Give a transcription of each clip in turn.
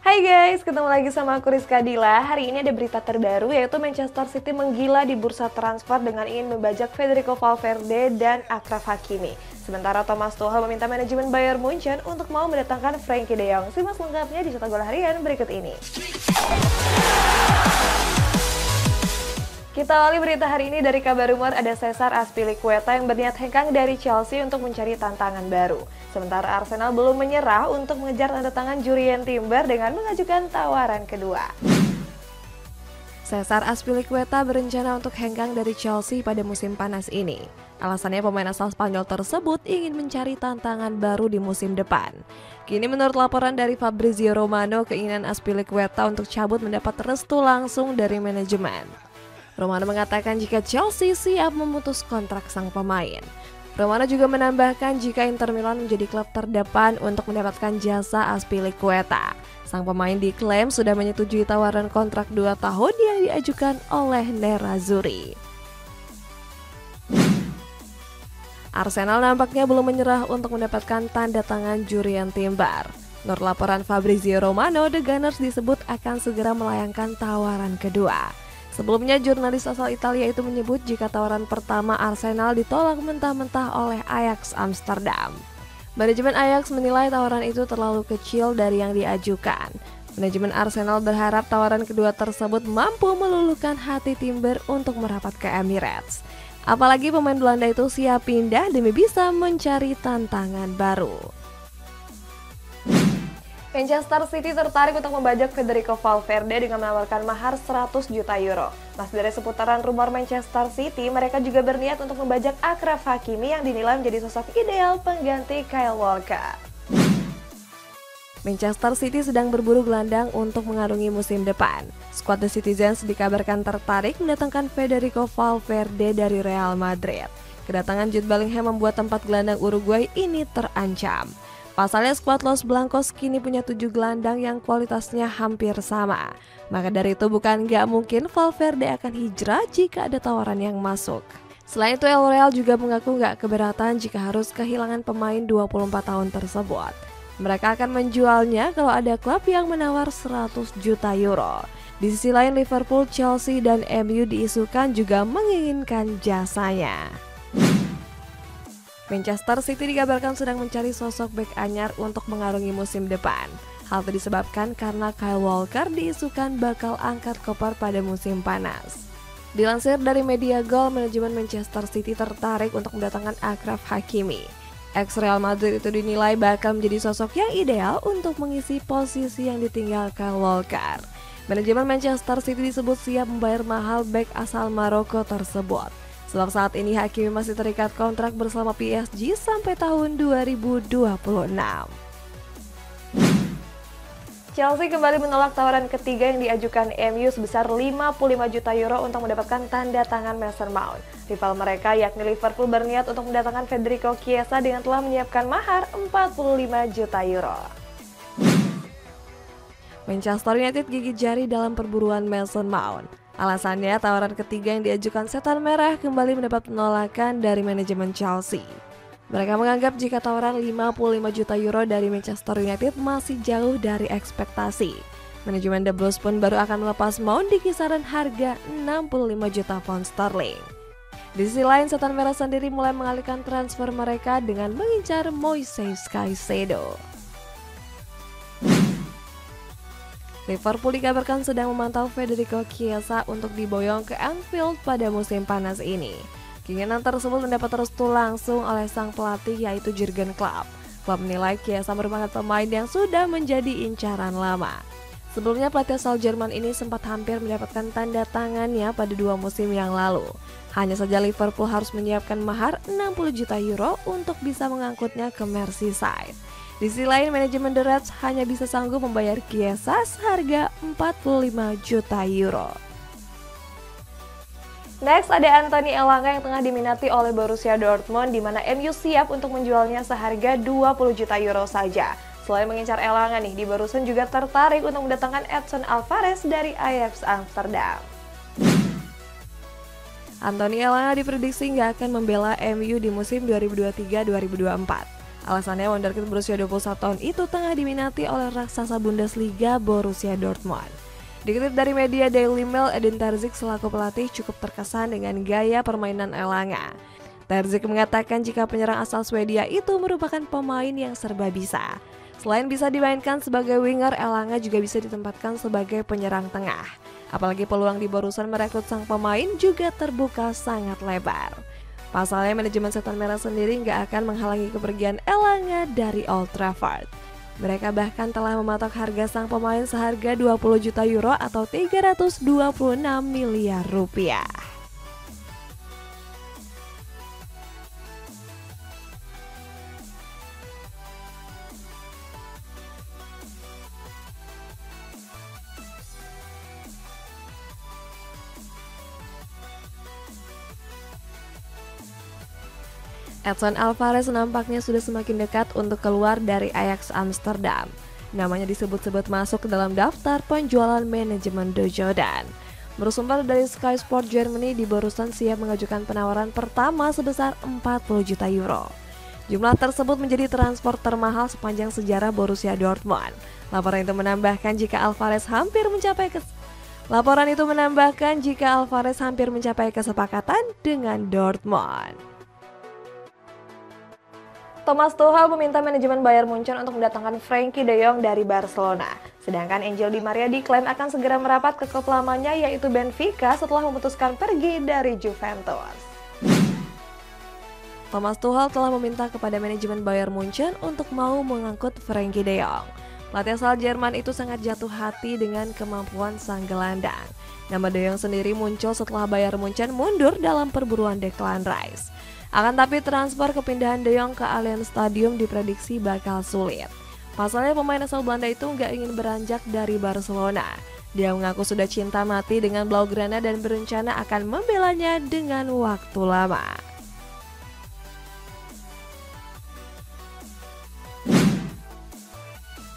Hai guys, ketemu lagi sama aku Rizka Dila. Hari ini ada berita terbaru yaitu Manchester City menggila di bursa transfer dengan ingin membajak Federico Valverde dan Achraf Hakimi. Sementara Thomas Tuchel meminta manajemen Bayern Munchen untuk mau mendatangkan Frenkie de Jong. Simak lengkapnya di Cetak Gol Harian berikut ini. Kita awali berita hari ini dari kabar rumor ada Cesar Azpilicueta yang berniat hengkang dari Chelsea untuk mencari tantangan baru. Sementara Arsenal belum menyerah untuk mengejar tanda tangan Jurrien Timber dengan mengajukan tawaran kedua. Cesar Azpilicueta berencana untuk hengkang dari Chelsea pada musim panas ini. Alasannya pemain asal Spanyol tersebut ingin mencari tantangan baru di musim depan. Kini menurut laporan dari Fabrizio Romano, keinginan Azpilicueta untuk cabut mendapat restu langsung dari manajemen. Romano mengatakan jika Chelsea siap memutus kontrak sang pemain. Romano juga menambahkan jika Inter Milan menjadi klub terdepan untuk mendapatkan jasa Azpilicueta. Sang pemain diklaim sudah menyetujui tawaran kontrak 2 tahun yang diajukan oleh Nerazzurri. Arsenal nampaknya belum menyerah untuk mendapatkan tanda tangan Jurrien Timber. Menurut laporan Fabrizio Romano, The Gunners disebut akan segera melayangkan tawaran kedua. Sebelumnya, jurnalis asal Italia itu menyebut jika tawaran pertama Arsenal ditolak mentah-mentah oleh Ajax Amsterdam. Manajemen Ajax menilai tawaran itu terlalu kecil dari yang diajukan. Manajemen Arsenal berharap tawaran kedua tersebut mampu meluluhkan hati Timber untuk merapat ke Emirates. Apalagi pemain Belanda itu siap pindah demi bisa mencari tantangan baru. Manchester City tertarik untuk membajak Federico Valverde dengan menawarkan mahar 100 juta euro. Masih dari seputaran rumor Manchester City, mereka juga berniat untuk membajak Achraf Hakimi yang dinilai menjadi sosok ideal pengganti Kyle Walker. Manchester City sedang berburu gelandang untuk mengarungi musim depan. Skuad The Citizens dikabarkan tertarik mendatangkan Federico Valverde dari Real Madrid. Kedatangan Jude Bellingham membuat tempat gelandang Uruguay ini terancam. Pasalnya skuad Los Blancos kini punya 7 gelandang yang kualitasnya hampir sama. Maka dari itu bukan nggak mungkin Valverde akan hijrah jika ada tawaran yang masuk. Selain itu El Real juga mengaku nggak keberatan jika harus kehilangan pemain 24 tahun tersebut. Mereka akan menjualnya kalau ada klub yang menawar 100 juta euro. Di sisi lain Liverpool, Chelsea, dan MU diisukan juga menginginkan jasanya. Manchester City dikabarkan sedang mencari sosok bek anyar untuk mengarungi musim depan. Hal itu disebabkan karena Kyle Walker diisukan bakal angkat koper pada musim panas. Dilansir dari Media Goal, manajemen Manchester City tertarik untuk mendatangkan Achraf Hakimi. Ex-Real Madrid itu dinilai bakal menjadi sosok yang ideal untuk mengisi posisi yang ditinggal Kyle Walker. Manajemen Manchester City disebut siap membayar mahal bek asal Maroko tersebut. Sebab saat ini Hakimi masih terikat kontrak bersama PSG sampai tahun 2026. Chelsea kembali menolak tawaran ketiga yang diajukan MU sebesar 55 juta euro untuk mendapatkan tanda tangan Mason Mount. Rival mereka yakni Liverpool berniat untuk mendatangkan Federico Chiesa dengan telah menyiapkan mahar 45 juta euro. Manchester United gigit jari dalam perburuan Mason Mount. Alasannya, tawaran ketiga yang diajukan Setan Merah kembali mendapat penolakan dari manajemen Chelsea. Mereka menganggap jika tawaran 55 juta euro dari Manchester United masih jauh dari ekspektasi. Manajemen The Blues pun baru akan melepas Mount di kisaran harga 65 juta pound sterling. Di sisi lain, Setan Merah sendiri mulai mengalihkan transfer mereka dengan mengincar Moises Caicedo. Liverpool dikabarkan sedang memantau Federico Chiesa untuk diboyong ke Anfield pada musim panas ini. Keinginan tersebut mendapat restu langsung oleh sang pelatih yaitu Jurgen Klopp. Klopp menilai Chiesa merupakan pemain yang sudah menjadi incaran lama. Sebelumnya pelatih asal Jerman ini sempat hampir mendapatkan tanda tangannya pada 2 musim yang lalu. Hanya saja Liverpool harus menyiapkan mahar 60 juta euro untuk bisa mengangkutnya ke Merseyside. Di sisi lain, manajemen The Reds hanya bisa sanggup membayar Chiesa seharga 45 juta euro. Next, ada Anthony Elanga yang tengah diminati oleh Borussia Dortmund, di mana MU siap untuk menjualnya seharga 20 juta euro saja. Selain mengincar Elanga nih, di Borussia juga tertarik untuk mendatangkan Edson Alvarez dari Ajax Amsterdam. Anthony Elanga diprediksi nggak akan membela MU di musim 2023-2024. Alasannya wonderkid berusia 21 tahun itu tengah diminati oleh raksasa Bundesliga Borussia Dortmund. Dikutip dari media Daily Mail, Edin Terzic selaku pelatih cukup terkesan dengan gaya permainan Elanga. Terzic mengatakan jika penyerang asal Swedia itu merupakan pemain yang serba bisa. Selain bisa dimainkan sebagai winger, Elanga juga bisa ditempatkan sebagai penyerang tengah. Apalagi peluang di Borusan merekrut sang pemain juga terbuka sangat lebar. Pasalnya manajemen Setan Merah sendiri nggak akan menghalangi kepergian Elanga dari Old Trafford. Mereka bahkan telah mematok harga sang pemain seharga 20 juta euro atau 326 miliar rupiah. Edson Alvarez nampaknya sudah semakin dekat untuk keluar dari Ajax Amsterdam. Namanya disebut-sebut masuk ke dalam daftar penjualan manajemen The Jordan. Bersumber dari Sky Sport Germany, di Borusan siap mengajukan penawaran pertama sebesar 40 juta euro. Jumlah tersebut menjadi transfer termahal sepanjang sejarah Borussia Dortmund. Laporan itu menambahkan jika Alvarez hampir mencapai kesepakatan dengan Dortmund. Thomas Tuchel meminta manajemen Bayern Munchen untuk mendatangkan Frenkie de Jong dari Barcelona. Sedangkan Angel Di Maria diklaim akan segera merapat ke klub lamanya yaitu Benfica setelah memutuskan pergi dari Juventus. Thomas Tuchel telah meminta kepada manajemen Bayern Munchen untuk mau mengangkut Frenkie de Jong. Pelatih asal Jerman itu sangat jatuh hati dengan kemampuan sang gelandang. Nama de Jong sendiri muncul setelah Bayern Munchen mundur dalam perburuan Declan Rice. Akan tapi transfer kepindahan De Jong ke Allianz Stadium diprediksi bakal sulit. Pasalnya pemain asal Belanda itu nggak ingin beranjak dari Barcelona. Dia mengaku sudah cinta mati dengan Blaugrana dan berencana akan membelanya dengan waktu lama.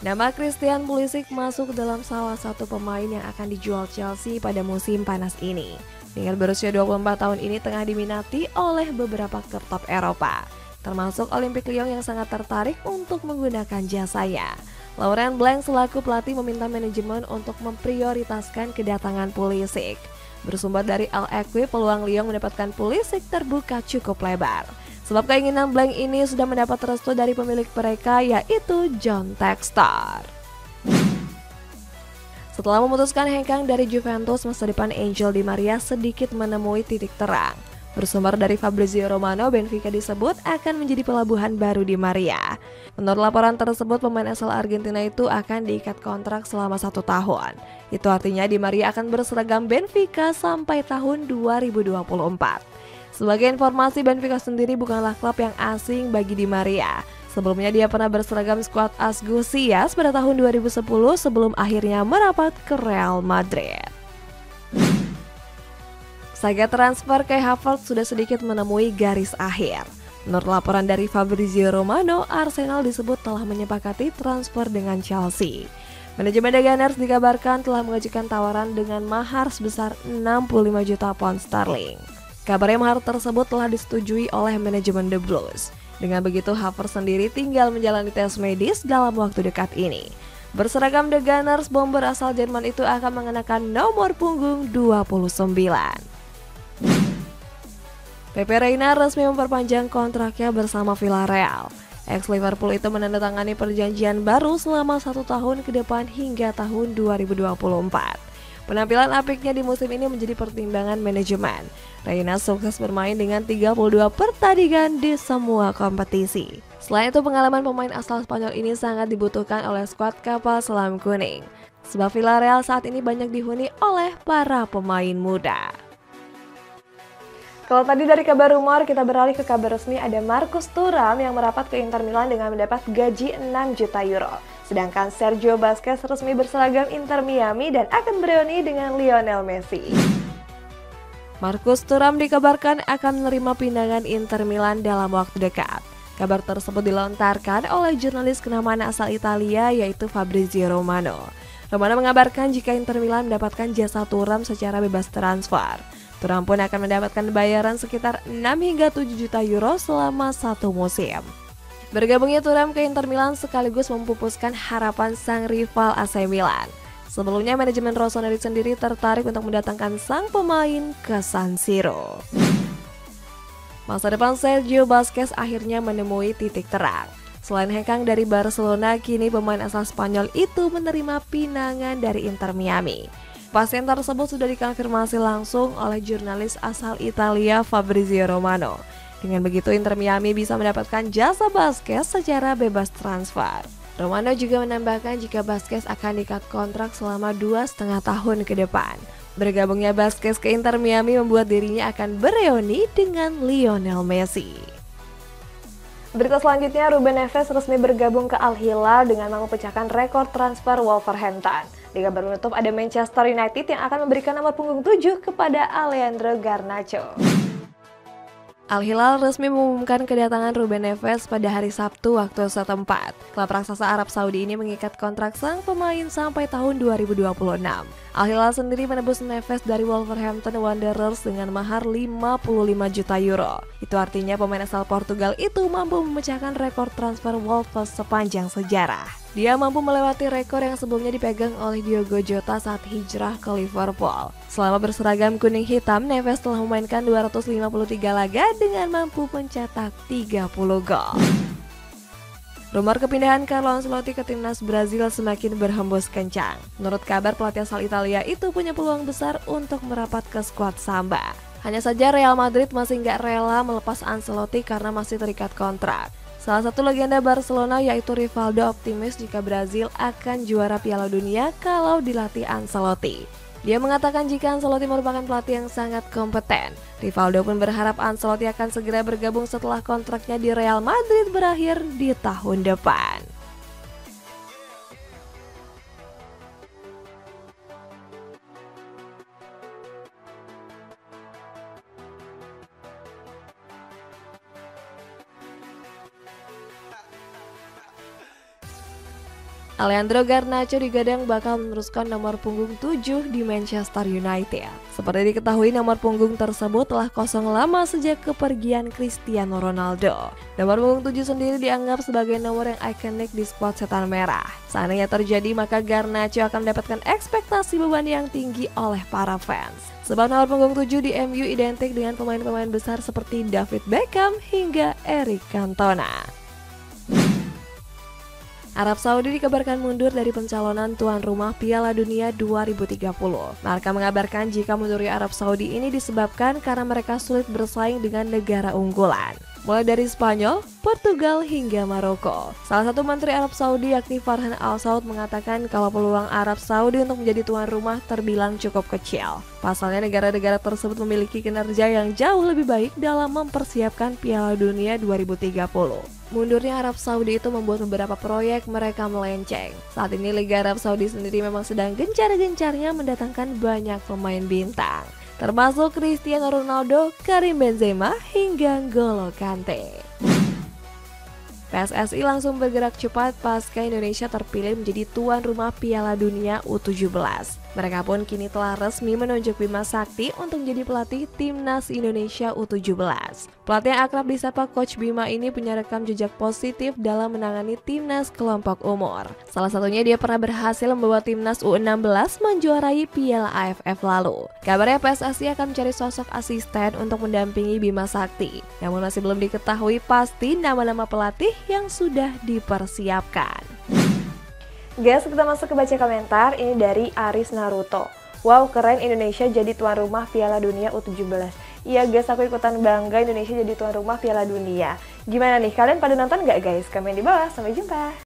Nama Christian Pulisic masuk dalam salah satu pemain yang akan dijual Chelsea pada musim panas ini. Winger berusia 24 tahun ini tengah diminati oleh beberapa klub top Eropa, termasuk Olympique Lyon yang sangat tertarik untuk menggunakan jasanya. Laurent Blanc selaku pelatih meminta manajemen untuk memprioritaskan kedatangan Pulisic. Bersumber dari El Equipe, peluang Lyon mendapatkan Pulisic terbuka cukup lebar. Sebab keinginan Blanc ini sudah mendapat restu dari pemilik mereka yaitu John Textor. Setelah memutuskan hengkang dari Juventus, masa depan Angel Di Maria sedikit menemui titik terang. Bersumber dari Fabrizio Romano, Benfica disebut akan menjadi pelabuhan baru Di Maria. Menurut laporan tersebut, pemain asal Argentina itu akan diikat kontrak selama 1 tahun. Itu artinya Di Maria akan berseragam Benfica sampai tahun 2024. Sebagai informasi, Benfica sendiri bukanlah klub yang asing bagi Di Maria. Sebelumnya dia pernah berseragam skuad AS Gusias pada tahun 2010 sebelum akhirnya merapat ke Real Madrid. Saga transfer Kai Havertz sudah sedikit menemui garis akhir. Menurut laporan dari Fabrizio Romano, Arsenal disebut telah menyepakati transfer dengan Chelsea. Manajemen The Gunners dikabarkan telah mengajukan tawaran dengan mahar sebesar 65 juta pound sterling. Kabarnya mahar tersebut telah disetujui oleh manajemen The Blues. Dengan begitu, Havertz sendiri tinggal menjalani tes medis dalam waktu dekat ini. Berseragam The Gunners, bomber asal Jerman itu akan mengenakan nomor punggung 29. Pepe Reina resmi memperpanjang kontraknya bersama Villarreal. Ex-Liverpool itu menandatangani perjanjian baru selama 1 tahun ke depan hingga tahun 2024. Penampilan apiknya di musim ini menjadi pertimbangan manajemen. Reina sukses bermain dengan 32 pertandingan di semua kompetisi. Selain itu, pengalaman pemain asal Spanyol ini sangat dibutuhkan oleh skuad kapal selam kuning. Sebab Villarreal saat ini banyak dihuni oleh para pemain muda. Kalau tadi dari kabar rumor, kita beralih ke kabar resmi. Ada Marcus Thuram yang merapat ke Inter Milan dengan mendapat gaji 6 juta euro. Sedangkan Sergio Busquets resmi berseragam Inter Miami dan akan bereuni dengan Lionel Messi. Marcus Thuram dikabarkan akan menerima pindahan Inter Milan dalam waktu dekat. Kabar tersebut dilontarkan oleh jurnalis kenamaan asal Italia yaitu Fabrizio Romano. Romano mengabarkan jika Inter Milan mendapatkan jasa Thuram secara bebas transfer. Thuram pun akan mendapatkan bayaran sekitar 6 hingga 7 juta euro selama 1 musim. Bergabungnya Thuram ke Inter Milan sekaligus memupuskan harapan sang rival AC Milan. Sebelumnya manajemen Rossoneri sendiri tertarik untuk mendatangkan sang pemain ke San Siro. Masa depan Sergio Busquets akhirnya menemui titik terang. Selain hengkang dari Barcelona, kini pemain asal Spanyol itu menerima pinangan dari Inter Miami. Pasien tersebut sudah dikonfirmasi langsung oleh jurnalis asal Italia Fabrizio Romano. Dengan begitu Inter Miami bisa mendapatkan jasa Busquets secara bebas transfer. Romano juga menambahkan jika Busquets akan diikat kontrak selama 2,5 tahun ke depan. Bergabungnya Busquets ke Inter Miami membuat dirinya akan bereuni dengan Lionel Messi. Berita selanjutnya, Ruben Neves resmi bergabung ke Al Hilal dengan mampu pecahkan rekor transfer Wolverhampton. Di kabar penutup ada Manchester United yang akan memberikan nomor punggung 7 kepada Alejandro Garnacho. Al Hilal resmi mengumumkan kedatangan Ruben Neves pada hari Sabtu waktu setempat. Klub raksasa Arab Saudi ini mengikat kontrak sang pemain sampai tahun 2026. Al Hilal sendiri menebus Neves dari Wolverhampton Wanderers dengan mahar 55 juta euro. Itu artinya pemain asal Portugal itu mampu memecahkan rekor transfer Wolves sepanjang sejarah. Dia mampu melewati rekor yang sebelumnya dipegang oleh Diogo Jota saat hijrah ke Liverpool. Selama berseragam kuning hitam, Neves telah memainkan 253 laga dengan mampu mencetak 30 gol. Rumor kepindahan Carlo Ancelotti ke timnas Brazil semakin berhembus kencang. Menurut kabar, pelatih asal Italia itu punya peluang besar untuk merapat ke skuad Samba. Hanya saja Real Madrid masih nggak rela melepas Ancelotti karena masih terikat kontrak. Salah satu legenda Barcelona yaitu Rivaldo optimis jika Brazil akan juara Piala Dunia kalau dilatih Ancelotti. Dia mengatakan jika Ancelotti merupakan pelatih yang sangat kompeten. Rivaldo pun berharap Ancelotti akan segera bergabung setelah kontraknya di Real Madrid berakhir di tahun depan. Alejandro Garnacho digadang bakal meneruskan nomor punggung 7 di Manchester United. Seperti diketahui, nomor punggung tersebut telah kosong lama sejak kepergian Cristiano Ronaldo. Nomor punggung 7 sendiri dianggap sebagai nomor yang ikonik di skuad Setan Merah. Seandainya terjadi, maka Garnacho akan mendapatkan ekspektasi beban yang tinggi oleh para fans. Sebab nomor punggung 7 di MU identik dengan pemain-pemain besar seperti David Beckham hingga Eric Cantona. Arab Saudi dikabarkan mundur dari pencalonan tuan rumah Piala Dunia 2030. Marca mengabarkan jika mundurnya Arab Saudi ini disebabkan karena mereka sulit bersaing dengan negara unggulan, mulai dari Spanyol, Portugal hingga Maroko. Salah satu menteri Arab Saudi yakni Farhan Al Saud mengatakan kalau peluang Arab Saudi untuk menjadi tuan rumah terbilang cukup kecil. Pasalnya negara-negara tersebut memiliki kinerja yang jauh lebih baik dalam mempersiapkan Piala Dunia 2030. Mundurnya Arab Saudi itu membuat beberapa proyek mereka melenceng. Saat ini Liga Arab Saudi sendiri memang sedang gencar-gencarnya mendatangkan banyak pemain bintang, termasuk Cristiano Ronaldo, Karim Benzema, hingga N'Golo Kante. PSSI langsung bergerak cepat pasca Indonesia terpilih menjadi tuan rumah Piala Dunia U17. Mereka pun kini telah resmi menunjuk Bima Sakti untuk menjadi pelatih Timnas Indonesia U17. Pelatih yang akrab disapa Coach Bima ini punya rekam jejak positif dalam menangani timnas kelompok umur. Salah satunya dia pernah berhasil membawa timnas U16 menjuarai Piala AFF lalu. Kabarnya PSSI akan mencari sosok asisten untuk mendampingi Bima Sakti. Namun masih belum diketahui pasti nama-nama pelatih yang sudah dipersiapkan. Guys, kita masuk ke baca komentar. Ini dari Aris Naruto. Wow, keren Indonesia jadi tuan rumah Piala Dunia U17. Iya guys, aku ikutan bangga Indonesia jadi tuan rumah Piala Dunia. Gimana nih, kalian pada nonton nggak guys? Komen di bawah, sampai jumpa.